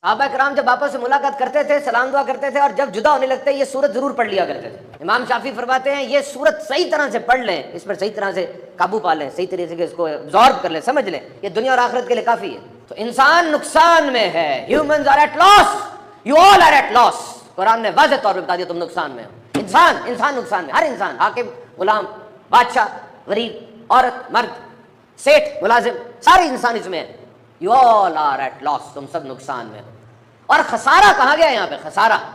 صحابہ کرام جب آپس میں ملاقات کرتے تھے سلام دعا کرتے تھے، اور جب جدا ہونے لگتے یہ سورت ضرور پڑھ لیا کرتے تھے۔ امام شافعی فرماتے ہیں یہ سورت صحیح طرح سے پڑھ لیں، اس پر صحیح طرح سے قابو پا لیں، صحیح طریقے سے اس کو absorb کر لیں، سمجھ لیں، یہ دنیا اور آخرت کے لیے کافی ہے۔ تو انسان نقصان میں ہے، humans are at loss, you all are at loss۔ قرآن نے واضح طور پہ بتا دیا تم نقصان میں ہو۔ انسان نقصان میں، ہر انسان، حاکم، غلام، بادشاہ، غریب، عورت، مرد، سیٹ، ملازم، سارے انسان اس میں ہیں۔ You all are at loss، تم سب نقصان میں ہو۔ اور خسارہ کہا گیا یہاں پہ،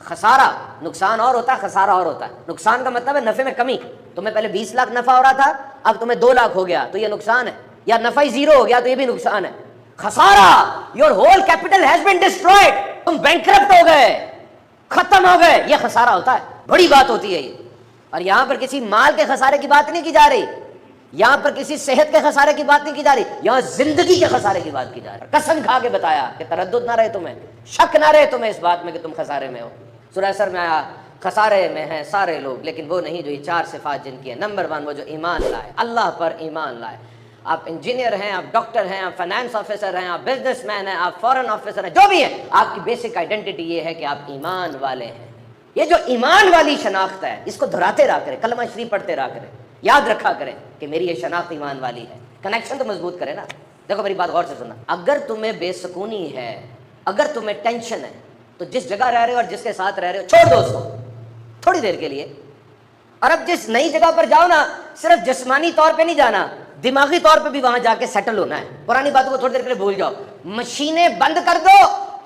خسارہ، نقصان اور ہوتا ہے، خسارہ اور ہوتا ہے۔ نقصان کا مطلب ہے نفع میں کمی، تمہیں پہلے 20 لاکھ نفع ہو رہا تھا، اب تمہیں 2 لاکھ ہو گیا تو یہ نقصان ہے، یا نفع ہی 0 ہو گیا تو یہ بھی نقصان ہے۔ خسارہ، your whole capital has been destroyed، تم بینکرپٹ ہو گئے، ختم ہو گئے، یہ خسارہ ہوتا ہے، بڑی بات ہوتی ہے یہ۔ اور یہاں پر کسی مال کے خسارے کی بات نہیں کی جا رہی، یہاں پر کسی صحت کے خسارے کی بات نہیں کی جا رہی، یہاں زندگی کے خسارے کی بات کی جا رہی ہے۔ قسم کھا کے بتایا کہ تردد نہ رہے تمہیں، شک نہ رہے تمہیں اس بات میں کہ تم خسارے میں ہو۔ سورہ اثر میں آیا خسارے میں ہیں سارے لوگ لیکن وہ نہیں جو یہ 4 صفات جن کی ہیں۔ نمبر 1 وہ جو ایمان لائے، اللہ پر ایمان لائے۔ آپ انجینئر ہیں، آپ ڈاکٹر ہیں، آپ فائنانس آفیسر ہیں، آپ بزنس مین ہیں، آپ فورن آفیسر ہیں، جو بھی ہیں، آپ کی بیسک آئیڈینٹی یہ ہے کہ آپ ایمان والے ہیں۔ یہ جو ایمان والی شناخت ہے اس کو دہراتے رہا کریں، کلمہ شریف پڑھتے رہا کریں، یاد رکھا کریں کہ میری یہ شناخت ایمان والی ہے۔ کنیکشن تو مضبوط کرے نا۔ دیکھو میری بات غور سے سننا، اگر تمہیں بے سکونی ہے، اگر تمہیں ٹینشن ہے، تو جس جگہ رہ رہے ہو اور جس کے ساتھ رہ رہے ہو چھوڑ دو اس کو تھوڑی دیر کے لیے۔ اور اب جس نئی جگہ پر جاؤ نا، صرف جسمانی طور پہ نہیں جانا، دماغی طور پہ بھی وہاں جا کے سیٹل ہونا ہے۔ پرانی باتوں کو تھوڑی دیر کے لیے بھول جاؤ، مشینیں بند کر دو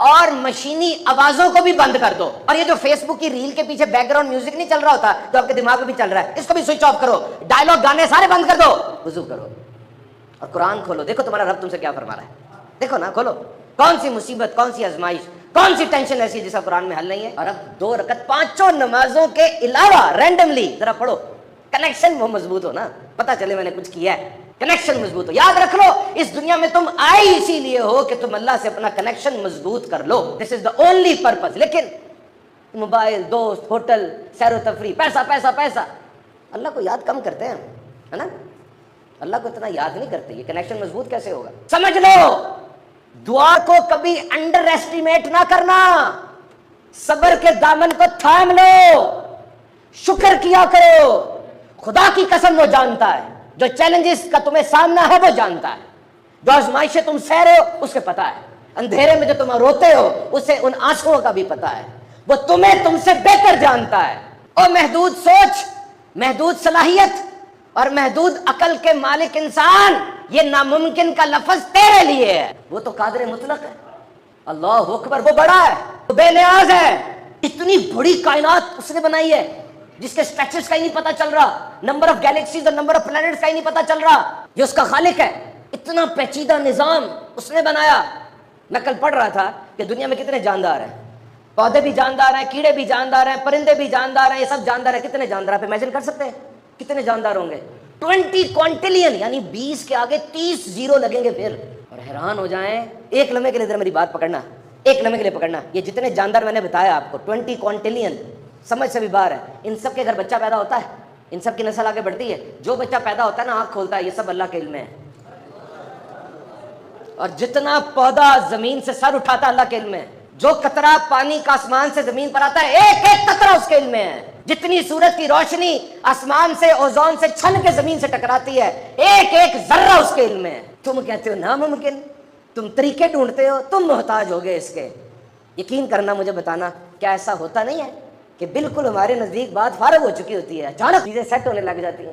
اور مشینی آوازوں کو بھی بند کر دو۔ اور یہ جو فیس بک کی ریل کے پیچھے بیک گراؤنڈ میوزک نہیں چل رہا ہوتا جو آپ کے دماغ میں بھی چل رہا ہے، اس کو بھی سوئچ آف کرو، ڈائلاگ گانے سارے بند کر دو، وضو کرو اور قرآن کھولو، دیکھو تمہارا رب تم سے کیا فرما رہا ہے۔ دیکھو نا، کھولو، کون سی مصیبت، کون سی آزمائش، کون سی ٹینشن ایسی ہے جس کا قرآن میں حل نہیں ہے۔ اور اب 2 رکعت 5 نمازوں کے علاوہ رینڈملی ذرا پڑھو، کنیکشن وہ مضبوط ہو نا، پتہ چلے میں نے کچھ کیا ہے، کنیکشن مضبوط ہو۔ یاد رکھ لو اس دنیا میں تم آئے اسی لیے ہو کہ تم اللہ سے اپنا کنیکشن مضبوط کر لو، دس از دا اونلی پرپز۔ لیکن موبائل، دوست، ہوٹل، سیر و تفریح، پیسہ پیسہ پیسہ، اللہ کو یاد کم کرتے ہیں ہے نا، اللہ کو اتنا یاد نہیں کرتے۔ یہ کنیکشن مضبوط کیسے ہوگا؟ سمجھ لو، دعا کو کبھی انڈر ایسٹیمیٹ نہ کرنا، صبر کے دامن کو تھام لو، شکر کیا کرو۔ خدا کی قسم وہ جانتا ہے، جو چیلنجز کا تمہیں سامنا ہے وہ جانتا ہے، جو آزمائشیں تم سہ رہے ہو اس کے پتہ ہے، اندھیرے میں جو تم روتے ہو اسے ان آنسوؤں کا بھی پتہ ہے، وہ تمہیں تم سے بہتر جانتا ہے۔ اور محدود سوچ، محدود صلاحیت اور محدود عقل کے مالک انسان، یہ ناممکن کا لفظ تیرے لیے ہے، وہ تو قادر مطلق ہے، اللہ اکبر، وہ بڑا ہے، وہ بے نیاز ہے۔ اتنی بڑی کائنات اس نے بنائی ہے جس کے اسٹرکچرز کا ہی نہیں پتا چل رہا، نمبر آف گیلیکسیز اور نمبر آف پلانٹس کا ہی نہیں پتا چل رہا، جو اس کا خالق ہے۔ اتنا پیچیدہ نظام اس نے بنایا۔ میں کل پڑھ رہا تھا کہ دنیا میں کتنے جاندار ہیں، پودے بھی جاندار ہیں، کیڑے بھی جاندار ہیں، پرندے بھی جاندار ہیں، یہ سب جاندار ہیں۔ کتنے جاندار آپ امیجن کر سکتے ہیں کتنے جاندار ہوں گے؟ 20 کوانٹلین، یعنی 20 کے آگے 30 زیرو لگیں گے پھر، اور حیران ہو جائیں۔ ایک لمحے کے لیے ذرا میری بات پکڑنا، ایک لمحے کے لیے پکڑنا، یہ جتنے جاندار میں نے بتایا آپ کو 20 کوانٹلین، سمجھ سے بھی باہر ہے۔ ان سب کے گھر بچہ پیدا ہوتا ہے، ان سب کی نسل آگے بڑھتی ہے، جو بچہ پیدا ہوتا ہے نا آنکھ کھولتا ہے، یہ سب اللہ کے علم میں ہے۔ اور جتنا پودا زمین سے سر اٹھاتا ہے اللہ کے علم میں ہے، جو قطرہ پانی کا آسمان سے زمین پر آتا ہے ایک ایک قطرہ اس کے علم میں ہے، جتنی سورج کی روشنی آسمان سے اوزون سے چھن کے زمین سے ٹکراتی ہے ایک ایک ذرہ اس کے علم میں ہے۔ تم کہتے ہو ناممکن، تم طریقے ڈھونڈتے ہو، تم محتاج ہو گئے اس کے۔ یقین کرنا، مجھے بتانا کیا ایسا ہوتا نہیں ہے کہ بالکل ہمارے نزدیک بات فارغ ہو چکی ہوتی ہے، اچانک چیزیں سیٹ ہونے لگ جاتی ہیں۔